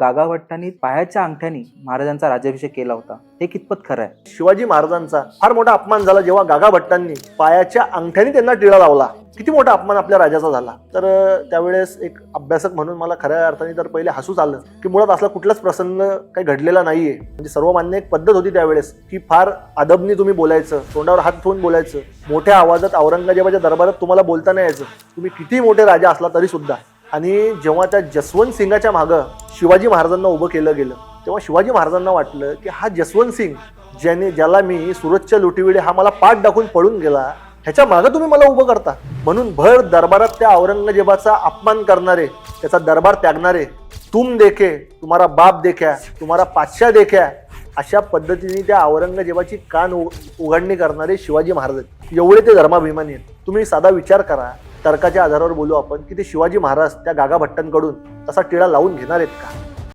गागा भट्टांनी पायाच्या अंगठ्यानी महाराजांचा राज्याभिषेक केला होता, हे कितपत खरं आहे? शिवाजी महाराजांचा फार मोठा अपमान झाला जेव्हा गागा भट्टांनी पायाच्या अंगठ्याने त्यांना टिळा लावला. किती मोठा अपमान आपल्या राजाचा झाला. तर त्यावेळेस एक अभ्यासक म्हणून मला खऱ्या अर्थाने तर पहिले हसूच आलं की मुळात असला कुठलाच प्रसंग काही घडलेला नाहीये. म्हणजे सर्वमान्य एक पद्धत होती त्यावेळेस की फार अदबनी तुम्ही बोलायचं, तोंडावर हात ठेवून बोलायचं, मोठ्या आवाजात औरंगजेबाच्या दरबारात तुम्हाला बोलता नाही यायचं, तुम्ही किती मोठे राजा असला तरी सुद्धा. आणि जेव्हा त्या जसवंत सिंगाच्या मागं शिवाजी महाराजांना उभं केलं गेलं तेव्हा शिवाजी महाराजांना वाटलं की हा जसवंत सिंग ज्याला मी सुरतच्या लुटीवेळी हा मला पाठ दाखवून पळून गेला, ह्याच्या मागं तुम्ही मला उभं करता. म्हणून भर दरबारात त्या औरंगजेबाचा अपमान करणारे, त्याचा दरबार त्यागणारे, तुम देखे तुम्हारा बाप देखा, तुम्हारा पातशाह देखा, अशा पद्धतीने त्या औरंगजेबाची कान उघडणी करणारे शिवाजी महाराज एवढे ते धर्माभिमानी आहेत. तुम्ही साधा विचार करा, तर्काच्या आधारावर बोलू आपण की ते शिवाजी महाराज त्या गागा भट्टांकडून तसा टिळा लावून घेणार आहेत का?